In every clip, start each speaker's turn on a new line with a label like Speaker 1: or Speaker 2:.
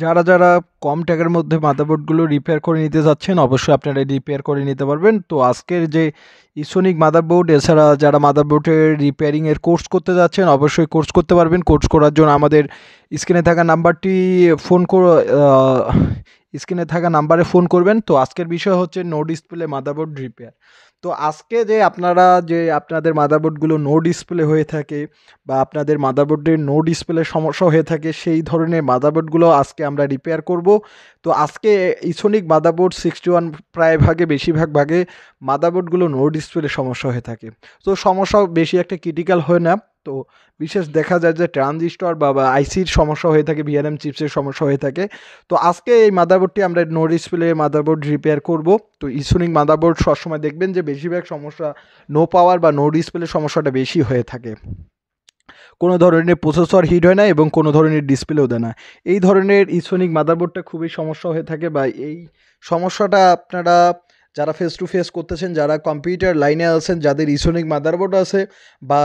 Speaker 1: যারা কম টাকার মধ্যে মাদারবোর্ডগুলো রিপেয়ার করে নিতে যাচ্ছেন, অবশ্যই আপনারা রিপেয়ার করে নিতে পারবেন। তো আজকের যে ইসোনিক মাদারবোর্ড, এছাড়া যারা মাদারবোর্ডের রিপেয়ারিংয়ের কোর্স করতে যাচ্ছেন, অবশ্যই কোর্স করতে পারবেন। কোর্স করার জন্য আমাদের স্ক্রিনে থাকা নাম্বারটি ফোন করে স্ক্রিনে থাকা নাম্বারে ফোন করবেন। তো আজকের বিষয় হচ্ছে নো ডিসপ্লে মাদারবোর্ড রিপেয়ার। তো আজকে যে আপনাদের মাদারবোর্ডগুলো নো ডিসপ্লে হয়ে থাকে বা আপনাদের মাদারবোর্ডের নো ডিসপ্লে সমস্যা হয়ে থাকে, সেই ধরনের মাদারবোর্ডগুলো আজকে আমরা রিপেয়ার করব। তো আজকে ইসোনিক মাদারবোর্ড 61 প্রায় বেশিরভাগ ভাগে মাদারবোর্ডগুলো নো ডিসপ্লে সমস্যা হয়ে থাকে। তো সমস্যা বেশি একটা ক্রিটিক্যাল হয় না। তো বিশেষ দেখা যায় যে ট্রানজিস্টর বা আইসির সমস্যা হয়ে থাকে, ভিআরএম চিপসের সমস্যা হয়ে থাকে। তো আজকে এই মাদারবোর্ডটি আমরা নো ডিসপ্লে মাদারবোর্ড রিপেয়ার করব। তো ইসোনিক মাদারবোর্ড সবসময় দেখবেন যে বেশিরভাগ সমস্যা নো পাওয়ার বা নো ডিসপ্লে সমস্যাটা বেশি হয়ে থাকে। কোনো ধরনের প্রসেসর হিট হয় না এবং কোনো ধরনের ডিসপ্লেও দেয় না। এই ধরনের ইসোনিক মাদারবোর্ডটা খুবই সমস্যা হয়ে থাকে, বা এই সমস্যাটা আপনারা যারা ফেস টু ফেস করতেছেন, যারা কম্পিউটার লাইনে আছেন, যাদের ইসোনিক মাদারবোর্ড আছে, বা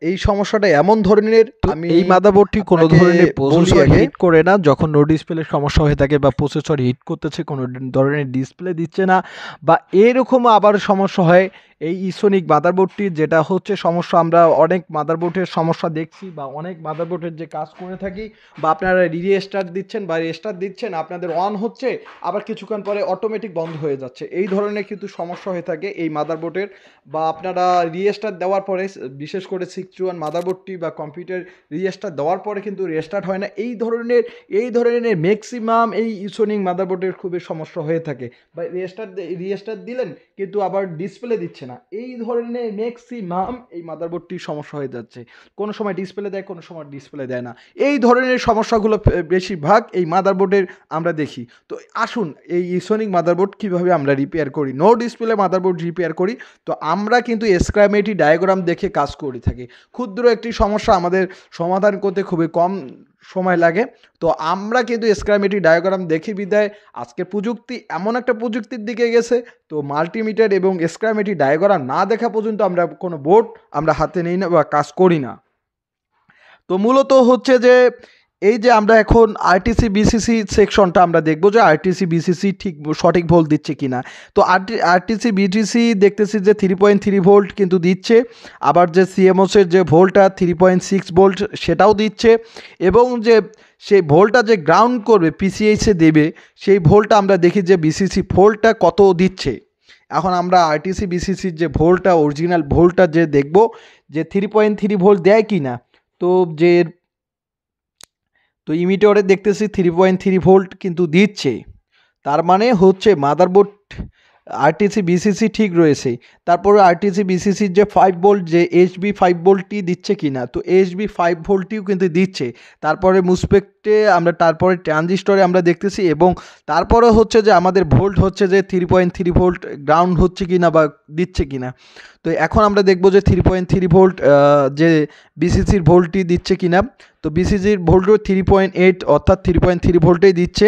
Speaker 1: এই সমস্যাটা এমন ধরনের, আমি এই মাদারবোর্ডটি কোনো ধরনের প্রসেসর হিট করে না যখন নো ডিসপ্লের সমস্যা হয়ে থাকে, বা প্রসেসর হিট করতেছে, কোনো ধরনের ডিসপ্লে দিচ্ছে না, বা এরকম আবার সমস্যা হয় এই ইসোনিক মাদারবোর্ডটির। যেটা হচ্ছে সমস্যা, আমরা অনেক মাদারবোর্ডের সমস্যা দেখছি, বা অনেক মাদারবোর্ডের যে কাজ করে থাকি, বা আপনারা রিস্টার্ট দিচ্ছেন বা রেস্টার্ট দিচ্ছেন, আপনাদের অন হচ্ছে, আবার কিছুক্ষণ পরে অটোমেটিক বন্ধ হয়ে যাচ্ছে। এই ধরনের কিন্তু সমস্যা হয়ে থাকে এই মাদারবোর্ডের। বা আপনারা রিস্টার্ট দেওয়ার পরে, বিশেষ করে 61 মাদারবোর্ডটি বা কম্পিউটার রিস্টার্ট দেওয়ার পরে কিন্তু রেস্টার্ট হয় না। এই ধরনের ম্যাক্সিমাম এই ইসোনিক মাদারবোর্ডের খুবই সমস্যা হয়ে থাকে। বা রিস্টার্ট দিলেন কিন্তু আবার ডিসপ্লে দিচ্ছে না, এই ধরনের ম্যাক্সিমাম এই মাদারবোর্ডটির সমস্যা হয়ে যাচ্ছে। কোনো সময় ডিসপ্লে দেয়, কোনো সময় ডিসপ্লে দেয় না। এই ধরনের সমস্যাগুলো বেশিরভাগ এই মাদারবোর্ডের আমরা দেখি। তো আসুন এই ইসোনিক মাদারবোর্ড কীভাবে আমরা রিপেয়ার করি, নো ডিসপ্লে মাদারবোর্ড রিপেয়ার করি। তো আমরা কিন্তু স্কিমেটিক ডায়াগ্রাম দেখে কাজ করে থাকি। ক্ষুদ্র একটি সমস্যা আমাদের সমাধান করতে খুবই কম সময় লাগে। তো আমরা কিন্তু স্কিমেটিক ডায়াগ্রাম দেখি বিদায় আজকের প্রযুক্তি এমন একটা প্রযুক্তির দিকে গেছে, তো মাল্টিমিটার এবং স্কিমেটিক ডায়াগ্রাম না দেখা পর্যন্ত আমরা কোনো বোর্ড আমরা হাতে নিই না বা কাজ করি না। তো মূলত হচ্ছে যে এই যে আমরা এখন আরটিসি বিসিসি সেকশনটা আমরা দেখবো যে আরটিসি বিসিসি ঠিক সঠিক ভোল্ট দিচ্ছে কিনা। তো আরটিসি বিটিসি দেখতেছি যে 3.3 ভোল্ট কিন্তু দিচ্ছে, আবার যে সিএমওসের যে ভোল্টটা 3.6 ভোল্ট সেটাও দিচ্ছে, এবং যে সেই ভোল্টটা যে গ্রাউন্ড করবে পিসিএইচে দেবে, সেই ভোল্টটা আমরা দেখি যে বিসিসি ভোল্টটা কত দিচ্ছে। এখন আমরা আরটিসি বিসিসির যে ভোল্টটা, অরিজিনাল ভোল্টটা যে দেখব যে 3.3 ভোল্ট দেয় কি না। তো যে ইমিটরে দেখতেছি 3.3 ভোল্ট কিন্তু দিচ্ছে, তার মানে হচ্ছে মাদারবোর্ড আরটিসি বিসিসি ঠিক রয়েছে। তারপরে আরটিসি বিসিসির যে 5 ভোল্ট, যে এইচবি 5 ভোল্টটি দিচ্ছে কিনা, তো এইচবি 5 ভোল্টটিও কিন্তু দিচ্ছে। তারপরে মুসপেক্টে আমরা, তারপরে ট্রানজিস্টরে আমরা দেখতেছি, এবং তারপরে হচ্ছে যে আমাদের ভোল্ট হচ্ছে যে 3.3 ভোল্ট গ্রাউন্ড হচ্ছে কিনা বা দিচ্ছে কিনা। তো এখন আমরা দেখব যে 3.3 ভোল্ট যে বিসিসির ভোল্টটি দিচ্ছে কিনা। তো বিসিসির ভোল্টও 3.8 অর্থাৎ 3.3 ভোল্টেই দিচ্ছে।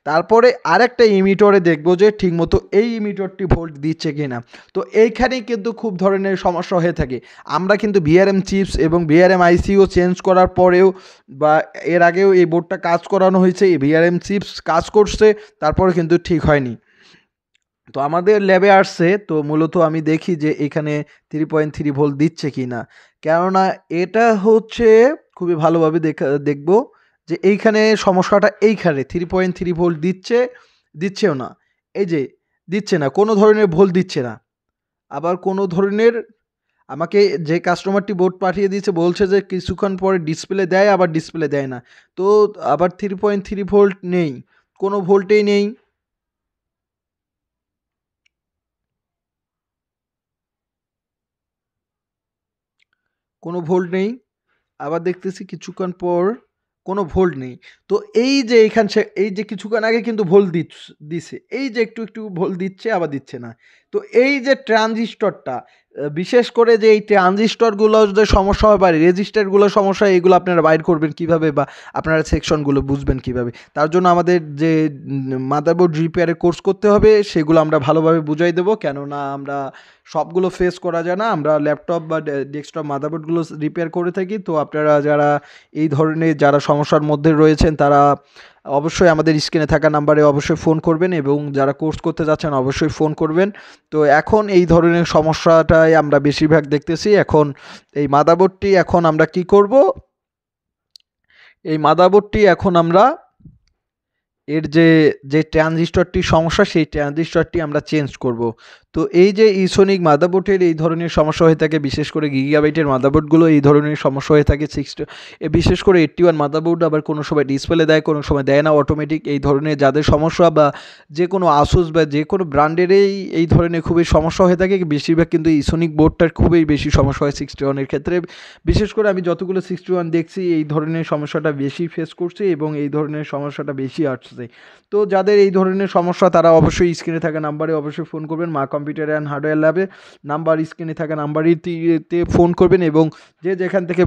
Speaker 1: তারপরে আরেকটা ইমিটরে দেখব যে ঠিকমতো এই ইমিটরটি ভোল্ট দিচ্ছে কিনা। তো এইখানেই কিন্তু খুব ধরনের সমস্যা হয়ে থাকে। আমরা কিন্তু ভিআরএম চিপস এবং ভিআরএম আইসিও চেঞ্জ করার পরেও, বা এর আগেও এই বোর্ডটা কাজ করানো হয়েছে, এই ভিআরএম চিপস কাজ করছে, তারপরে কিন্তু ঠিক হয়নি। তো আমাদের ল্যাবে আসছে, তো মূলত আমি দেখি যে এখানে 3.3 ভোল্ট দিচ্ছে কি না, কেননা এটা হচ্ছে খুবই ভালোভাবে দেখব যে এইখানে সমস্যাটা এইখানে 3.3 ভোল্ট দিচ্ছেও না, এই যে দিচ্ছে না, কোনো ধরনের ভোল্ট দিচ্ছে না। আবার কোনো ধরনের, আমাকে যে কাস্টমারটি বোর্ড পাঠিয়ে দিয়েছে বলছে যে কিছুক্ষণ পরে ডিসপ্লে দেয়, আবার ডিসপ্লে দেয় না। তো আবার 3.3 ভোল্ট নেই, কোনো ভোল্টেই নেই, কোনো ভোল্ট নেই। আবার দেখতেছি কিছুক্ষণ পর কোনো ভোল্ট নেই। তো এই যে এই যে কিছুক্ষণ আগে কিন্তু ভোল্ট দিছে, এই যে একটু একটু ভোল্ট দিচ্ছে আবার দিচ্ছে না। তো এই যে ট্রানজিস্টরটা, বিশেষ করে যে এই ট্রানজিস্টরগুলো যে সমস্যা হয় বা রেজিস্টারগুলো সমস্যা হয়, এগুলো আপনারা বাইর করবেন কিভাবে বা আপনারা সেকশনগুলো বুঝবেন কিভাবে, তার জন্য আমাদের যে মাদারবোর্ড রিপেয়ারের কোর্স করতে হবে, সেগুলো আমরা ভালোভাবে বুঝাই দেবো। কেননা আমরা সবগুলো ফেস করা যায় না, আমরা ল্যাপটপ বা ডেস্কটপ মাদারবোর্ডগুলো রিপেয়ার করে থাকি। তো আপনারা যারা এই ধরনের যারা সমস্যার মধ্যে রয়েছেন, তারা অবশ্যই আমাদের স্ক্রিনে থাকা নাম্বারে অবশ্যই ফোন করবেন, এবং যারা কোর্স করতে যাচ্ছেন অবশ্যই ফোন করবেন। তো এখন এই ধরনের সমস্যাটাই আমরা বেশিরভাগ দেখতেছি। এখন এই মাদারবোর্ডটি এখন আমরা কি করব, এই মাদারবোর্ডটি এখন আমরা এর যে ট্রানজিস্টরটি সমস্যা, সেই ট্রানজিস্টরটি আমরা চেঞ্জ করব। তো এই যে ইসোনিক মাদারবোর্ডের এই ধরনের সমস্যা হয়ে থাকে, বিশেষ করে গিগাবাইটের মাদারবোর্ডগুলো এই ধরনের সমস্যা হয়ে থাকে। বিশেষ করে 81 মাদারবোর্ড আবার কোনো সময় ডিসপ্লে দেয়, কোনো সময় দেয় না অটোমেটিক। এই ধরনের যাদের সমস্যা, বা যে কোনো আসুস বা যে কোনো ব্র্যান্ডেরই এই ধরনের খুবই সমস্যা হয়ে থাকে, বেশিরভাগ কিন্তু ইসোনিক বোর্ডটার খুবই বেশি সমস্যা হয় 61-এর ক্ষেত্রে। বিশেষ করে আমি যতগুলো 61 দেখছি এই ধরনের সমস্যাটা বেশি ফেস করছি, এবং এই ধরনের সমস্যাটা বেশি আসছে। তো যাদের এই ধরনের সমস্যা তারা অবশ্যই স্ক্রিনে থাকা নাম্বারে অবশ্যই ফোন করবেন। মা কম্পিউটার অ্যান্ড হার্ডওয়্যার ল্যাবে নাম্বার স্ক্রিনে থাকা নাম্বারটিতে ফোন করবেন, এবং যে যেখান থেকে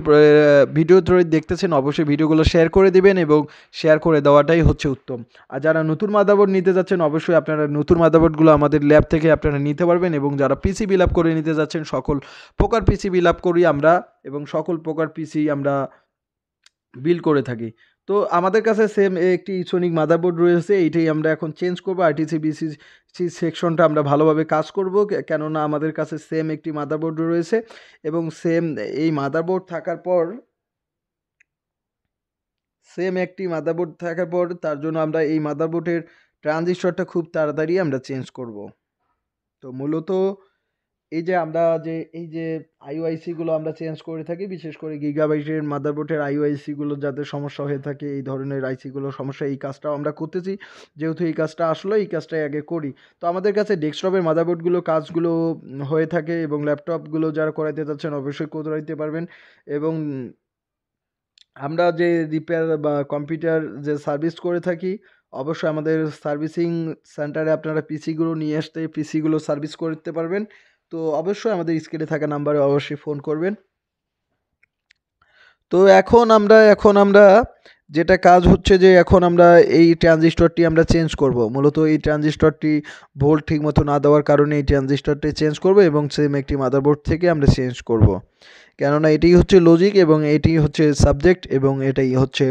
Speaker 1: ভিডিও ধরে দেখতেছেন অবশ্যই ভিডিওগুলো শেয়ার করে দিবেন, এবং শেয়ার করে দেওয়াটাই হচ্ছে উত্তম। আর যারা নতুন মাদারবোর্ড নিতে যাচ্ছেন অবশ্যই আপনারা নতুন মাদারবোর্ডগুলো আমাদের ল্যাব থেকে আপনারা নিতে পারবেন, এবং যারা পিসি বিল আপ করে নিতে যাচ্ছেন সকল প্রকার পিসি বিল আপ করি আমরা, এবং সকল প্রকার পিসি আমরা বিল করে থাকি। তো আমাদের কাছে সেম একটি ইসোনিক মাদারবোর্ড রয়েছে, এইটাই আমরা এখন চেঞ্জ করবো। আরটিসি বিসিসি সেকশনটা আমরা ভালোভাবে কাজ করব, কেননা আমাদের কাছে সেম একটি মাদারবোর্ড রয়েছে, এবং সেম এই মাদারবোর্ড থাকার পর তার জন্য আমরা এই মাদারবোর্ডের ট্রানজিস্টরটা খুব তাড়াতাড়ি আমরা চেঞ্জ করব। তো মূলত এই যে আইওআইসিগুলো আমরা চেঞ্জ করে থাকি, বিশেষ করে গিগাবাইটের মাদারবোর্ডের আইওআইসিগুলো যাদের সমস্যা হয়ে থাকে, এই ধরনের আইসিগুলো সমস্যা, এই কাজটাও আমরা করতেছি। যেহেতু এই কাজটা আসলো, এই কাজটাই আগে করি। তো আমাদের কাছে ডেস্কটপের মাদারবোর্ডগুলো কাজগুলো হয়ে থাকে, এবং ল্যাপটপগুলো যারা করাইতে যাচ্ছেন অবশ্যই করাইতে পারবেন। এবং আমরা যে রিপেয়ার বা কম্পিউটার যে সার্ভিস করে থাকি, অবশ্যই আমাদের সার্ভিসিং সেন্টারে আপনারা পিসিগুলো নিয়ে আসতে পিসিগুলো সার্ভিস করতে পারবেন। তো অবশ্যই আমাদের স্ক্রিনে থাকা নাম্বারে অবশ্যই ফোন করবেন। তো এখন আমরা যেটা কাজ হচ্ছে যে এখন আমরা এই ট্রানজিস্টরটি আমরা চেঞ্জ করব। মূলত এই ট্রানজিস্টরটি ভোল্ট ঠিকমতো না দেওয়ার কারণে এই ট্রানজিস্টরটি চেঞ্জ করব, এবং সেম একটি মাদারবোর্ড থেকে আমরা চেঞ্জ করব। কেননা এটাই হচ্ছে লজিক, এবং এটি হচ্ছে সাবজেক্ট, এবং এটাই হচ্ছে।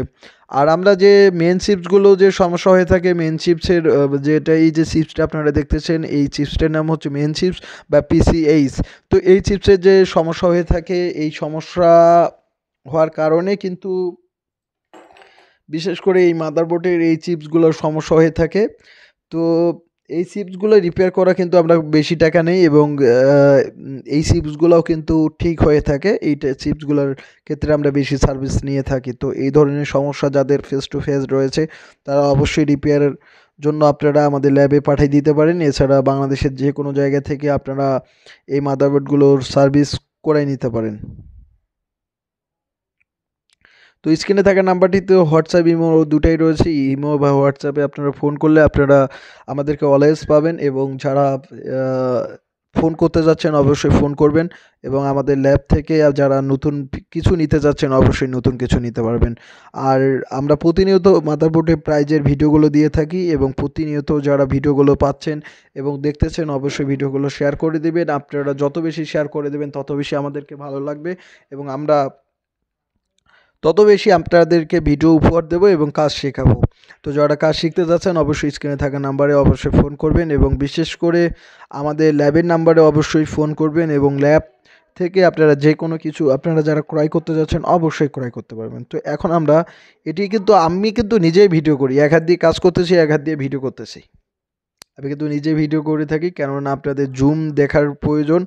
Speaker 1: আর আমরা যে মেন চিপসগুলো যে সমস্যা হয়ে থাকে, মেন চিপসের যেটা এই যে চিপসটা আপনারা দেখতেছেন, এই চিপসটার নাম হচ্ছে মেন চিপস বা পিসিএইচ। তো এই চিপসের যে সমস্যা হয়ে থাকে, এই সমস্যা হওয়ার কারণে কিন্তু বিশেষ করে এই মাদারবোর্ডের এই চিপসগুলোর সমস্যা হয়ে থাকে। তো এই চিপসগুলো রিপেয়ার করা কিন্তু আমরা বেশি টাকা নেই, এবং এই চিপসগুলোও কিন্তু ঠিক হয়ে থাকে। চিপসগুলোর ক্ষেত্রে আমরা বেশি সার্ভিস নিয়ে থাকি। তো এই ধরনের সমস্যা যাদের ফেস টু ফেস রয়েছে তারা অবশ্যই রিপেয়ারের জন্য আপনারা আমাদের ল্যাবে পাঠিয়ে দিতে পারেন। এছাড়া বাংলাদেশের যে কোনো জায়গা থেকে আপনারা এই মাদারবোর্ডগুলোর সার্ভিস করাই নিতে পারেন। তো স্ক্রিনে থাকা নাম্বারটিতে হোয়াটসঅ্যাপ ইমো দুটাই রয়েছে। ইমো বা হোয়াটসঅ্যাপে আপনারা ফোন করলে আপনারা আমাদেরকে অলওয়েজ পাবেন, এবং যারা ফোন করতে যাচ্ছেন অবশ্যই ফোন করবেন, এবং আমাদের ল্যাব থেকে যারা নতুন কিছু নিতে যাচ্ছেন অবশ্যই নতুন কিছু নিতে পারবেন। আর আমরা প্রতিনিয়ত মাদারবোর্ডের প্রাইজের ভিডিওগুলো দিয়ে থাকি, এবং প্রতিনিয়ত যারা ভিডিওগুলো পাচ্ছেন এবং দেখতেছেন অবশ্যই ভিডিওগুলো শেয়ার করে দেবেন। আপনারা যত বেশি শেয়ার করে দেবেন তত বেশি আমাদেরকে ভালো লাগবে, এবং আমরা তত বেশি আপনাদেরকে ভিডিও উপহার দেবো এবং কাজ শেখাবো। তো যারা কাজ শিখতে যাচ্ছেন অবশ্যই স্ক্রিনে থাকা নাম্বারে অবশ্যই ফোন করবেন, এবং বিশেষ করে আমাদের ল্যাবের নাম্বারে অবশ্যই ফোন করবেন, এবং ল্যাব থেকে আপনারা যে কোনো কিছু আপনারা যারা ক্রয় করতে যাচ্ছেন অবশ্যই ক্রয় করতে পারবেন। তো এখন আমি কিন্তু নিজেই ভিডিও করি, এক হাত দিয়ে কাজ করতেছি, এক হাত দিয়ে ভিডিও করতেছি। আমি কিন্তু নিজে ভিডিও করে থাকি, কেননা আপনাদের জুম দেখার প্রয়োজন,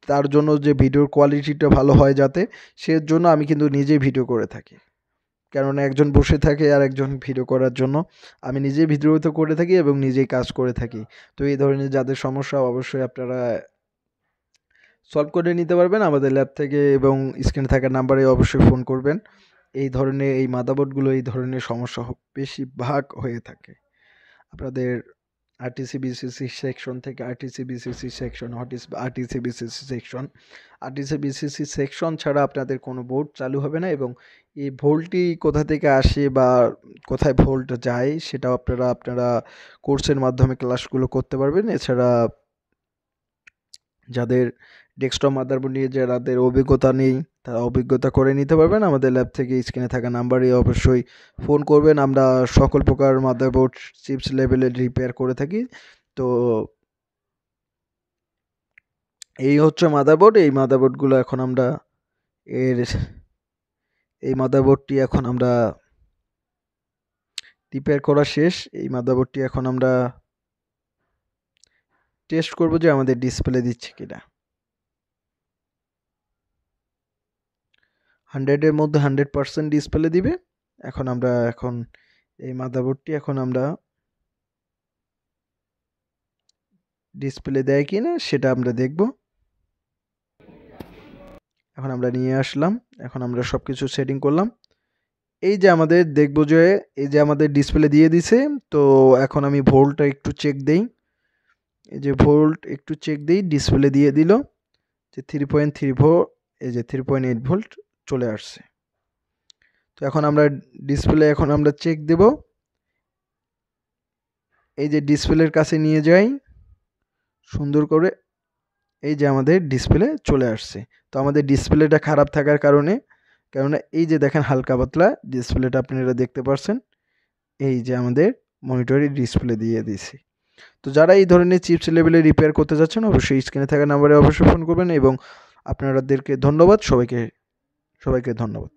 Speaker 1: তার জন্য যে ভিডিওর কোয়ালিটিটা ভালো হয় যাতে, সেজন্য আমি কিন্তু নিজেই ভিডিও করে থাকি। কেননা একজন বসে থাকে আর একজন ভিডিও করার জন্য, আমি নিজেই ভিডিও তো করে থাকি এবং নিজেই কাজ করে থাকি। তো এই ধরনের যাদের সমস্যা অবশ্যই আপনারা সলভ করে নিতে পারবেন আমাদের ল্যাব থেকে, এবং স্ক্রিনে থাকা নাম্বারে অবশ্যই ফোন করবেন। এই ধরনের এই মাদারবোর্ডগুলো এই ধরনের সমস্যা বেশিরভাগ হয়ে থাকে আপনাদের আরটিসি-বিসিসি সেকশন থেকে। RTC-BCC section, what is RTC-BCC section? RTC-BCC section ছাড়া আপনাদের কোনো বোর্ড চালু হবে না, এবং এই ভোল্টটি কোথা থেকে আসে বা কোথায় ভোল্ট যায় সেটাও আপনারা কোর্সের মাধ্যমে ক্লাসগুলো করতে পারবেন। এছাড়া যাদের ডেস্কটপ মাদারবোর্ড নিয়ে যাদের অভিজ্ঞতা নেই তারা অভিজ্ঞতা করে নিতে পারবেন। আমাদের ল্যাব থেকে স্ক্রিনে থাকা নাম্বারে অবশ্যই ফোন করবেন। আমরা সকল প্রকার মাদারবোর্ড চিপস লেভেলের রিপেয়ার করে থাকি। তো এই হচ্ছে মাদারবোর্ড। এই মাদারবোর্ডগুলো এখন আমরা এই মাদারবোর্ডটি এখন আমরা রিপেয়ার করা শেষ। এই মাদারবোর্ডটি এখন আমরা টেস্ট করব যে আমাদের ডিসপ্লে দিচ্ছে কিনা। 100-এর মধ্যে 100% ডিসপ্লে দিবে। এখন এই মাদারবোর্ডটি এখন আমরা ডিসপ্লে দেয় কিনা সেটা আমরা দেখব। এখন আমরা নিয়ে আসলাম, এখন আমরা সবকিছু সেটিং করলাম। এই যে আমাদের দেখব যে এই যে আমাদের ডিসপ্লে দিয়ে দিছে। তো এখন আমি ভোল্টটা একটু চেক দেই। এই যে ভোল্ট একটু চেক দেই, ডিসপ্লে দিয়ে দিল যে 3.3 ভোল্ট, এই যে 3.8 ভোল্ট চলে আসছে। তো এখন আমরা ডিসপ্লে এখন আমরা চেক দেব। এই যে ডিসপ্লের কাছে নিয়ে যাই সুন্দর করে, এই যে আমাদের ডিসপ্লে চলে আসছে। তো আমাদের ডিসপ্লেটা খারাপ থাকার কারণে এই যে দেখেন হালকা পাতলা ডিসপ্লেটা আপনারা দেখতে পাচ্ছেন, এই যে আমাদের মনিটরে ডিসপ্লে দিয়ে দিয়েছি। তো যারা এই ধরনের চিপস লেভেলে রিপেয়ার করতে যাচ্ছেন অবশ্যই স্ক্রিনে থাকা নাম্বারে অবশ্যই ফোন করবেন এবং আপনাদেরকে ধন্যবাদ। সবাইকে ধন্যবাদ।